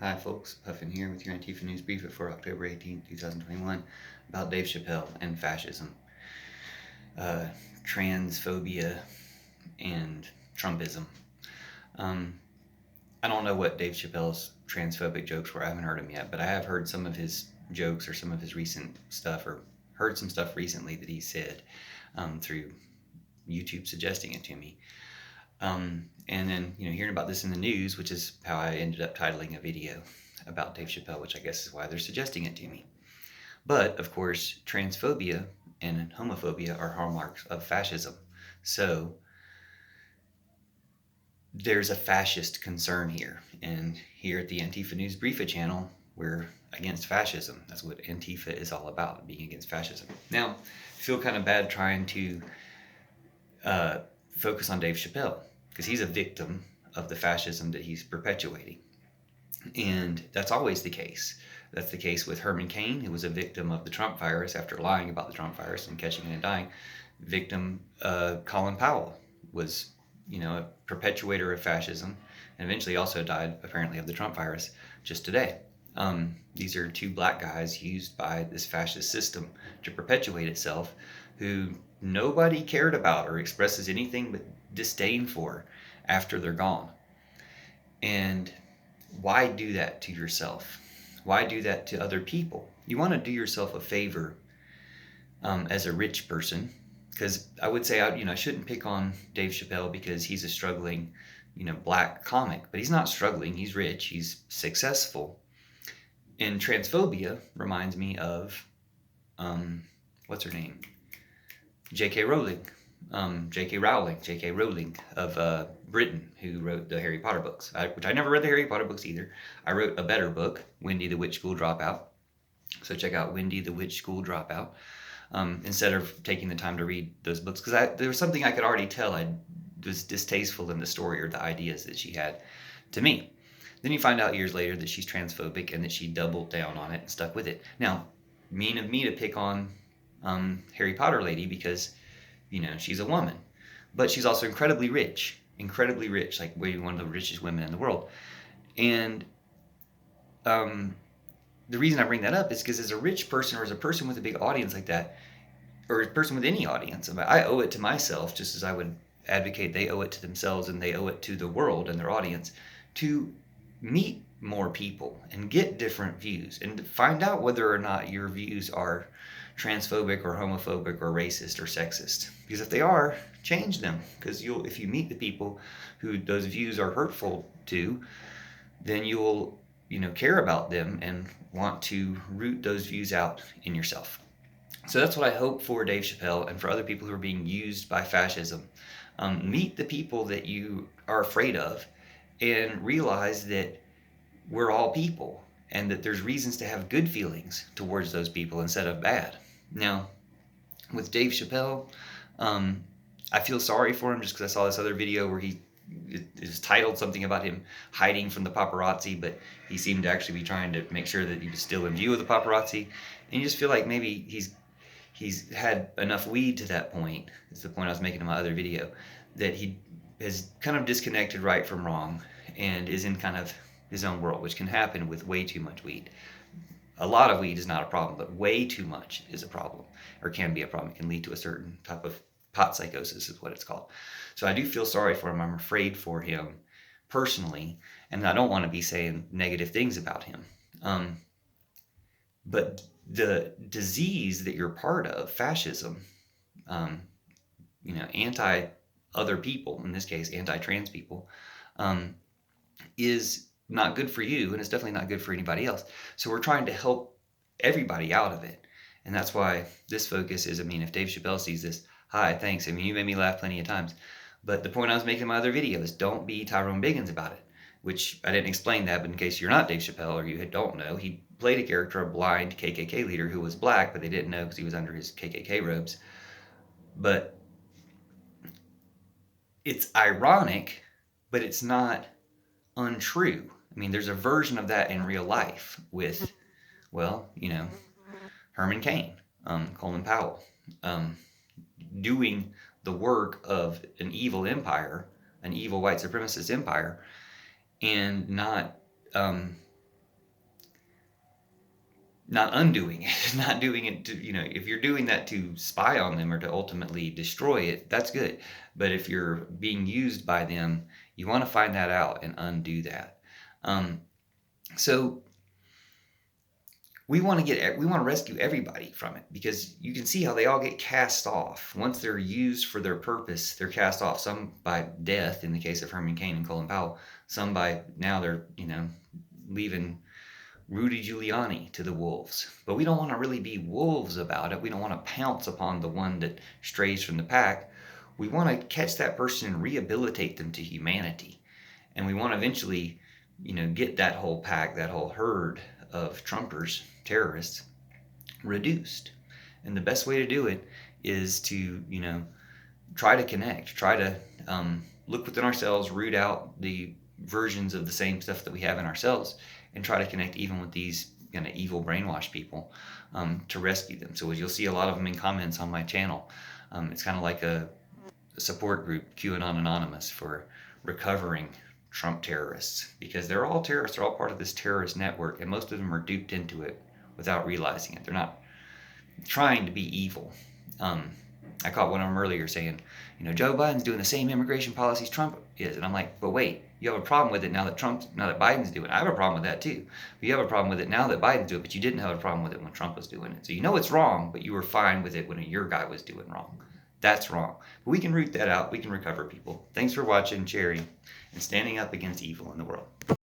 Hi folks, Puffin here with your Antifa News Briefa for October 18th, 2021 about Dave Chappelle and fascism, transphobia, and Trumpism. I don't know what Dave Chappelle's transphobic jokes were. I haven't heard them yet, but I have heard some of his jokes or some of his recent stuff, or heard some stuff recently that he said through YouTube suggesting it to me. And then, hearing about this in the news, which is how I ended up titling a video about Dave Chappelle, which I guess is why they're suggesting it to me. But, of course, transphobia and homophobia are hallmarks of fascism. So there's a fascist concern here. And here at the Antifa News Briefa channel, we're against fascism. That's what Antifa is all about, being against fascism. Now, I feel kind of bad trying to focus on Dave Chappelle, because he's a victim of the fascism that he's perpetuating. And that's always the case. That's the case with Herman Cain, who was a victim of the Trump virus after lying about the Trump virus and catching it and dying. Victim Colin Powell was, a perpetuator of fascism, and eventually also died, apparently, of the Trump virus just today. These are two black guys used by this fascist system to perpetuate itself, who nobody cared about or expresses anything but disdain for after they're gone. And why do that to yourself? Why do that to other people? You want to do yourself a favor as a rich person, because I would say I shouldn't pick on Dave Chappelle because he's a struggling black comic, but he's not struggling. He's rich. He's successful. And transphobia reminds me of what's her name? J.K. Rowling of Britain, who wrote the Harry Potter books, which I never read the Harry Potter books either. I wrote a better book, Wendy the Witch School Dropout. So check out Wendy the Witch School Dropout instead of taking the time to read those books, because there was something I could already tell I was distasteful in the story or the ideas that she had to me. Then you find out years later that she's transphobic and that she doubled down on it and stuck with it. Now, mean of me to pick on Harry Potter lady because she's a woman, but she's also incredibly rich, like maybe one of the richest women in the world. And the reason I bring that up is because as a rich person, or as a person with a big audience like that, or a person with any audience, I owe it to myself, just as I would advocate they owe it to themselves and they owe it to the world and their audience, to meet more people and get different views and find out whether or not your views are transphobic or homophobic or racist or sexist. Because if they are, change them. Because if you meet the people who those views are hurtful to, then you'll care about them and want to root those views out in yourself. So that's what I hope for Dave Chappelle and for other people who are being used by fascism. Meet the people that you are afraid of and realize that we're all people and that there's reasons to have good feelings towards those people instead of bad. Now, with Dave Chappelle, I feel sorry for him just because I saw this other video where it was titled something about him hiding from the paparazzi, but he seemed to actually be trying to make sure that he was still in view of the paparazzi. And you just feel like maybe he's had enough weed to that point. It's the point I was making in my other video, that he has kind of disconnected right from wrong and is in kind of his own world, which can happen with way too much weed. A lot of weed is not a problem, but way too much is a problem, or can be a problem. It can lead to a certain type of pot psychosis is what it's called. So I do feel sorry for him. I'm afraid for him personally, and I don't want to be saying negative things about him. But the disease that you're part of, fascism, anti other people, in this case, anti-trans people, is not good for you, and it's definitely not good for anybody else. So we're trying to help everybody out of it. And that's why this focus is, if Dave Chappelle sees this, hi, thanks. You made me laugh plenty of times. But the point I was making in my other video is don't be Tyrone Biggins about it, which I didn't explain that, but in case you're not Dave Chappelle or you don't know, he played a character, a blind KKK leader who was black, but they didn't know because he was under his KKK robes. But it's ironic, but it's not untrue. There's a version of that in real life with, Herman Cain, Colin Powell, doing the work of an evil empire, an evil white supremacist empire, and not not undoing it, not doing it to, if you're doing that to spy on them or to ultimately destroy it, that's good. But if you're being used by them, you want to find that out and undo that. So we want to rescue everybody from it, because you can see how they all get cast off. Once they're used for their purpose, they're cast off. Some by death, in the case of Herman Cain and Colin Powell. Some by, now they're, leaving Rudy Giuliani to the wolves. But we don't want to really be wolves about it. We don't want to pounce upon the one that strays from the pack. We want to catch that person and rehabilitate them to humanity. And we want to eventually, get that whole pack, that whole herd of Trumpers, terrorists, reduced. And the best way to do it is to, try to connect, try to look within ourselves, root out the versions of the same stuff that we have in ourselves, and try to connect even with these kind of evil brainwashed people, to rescue them. So you'll see a lot of them in comments on my channel. It's kind of like a support group, QAnon Anonymous, for recovering Trump terrorists, because they're all terrorists. They're all part of this terrorist network, and most of them are duped into it without realizing it. They're not trying to be evil. I caught one of them earlier saying, Joe Biden's doing the same immigration policies Trump is. And I'm like, but wait, you have a problem with it now that Biden's doing it. I have a problem with that too. But you have a problem with it now that Biden's doing it, but you didn't have a problem with it when Trump was doing it. So it's wrong, but you were fine with it when your guy was doing wrong. That's wrong. But we can root that out. We can recover people. Thanks for watching, Cherry, and standing up against evil in the world.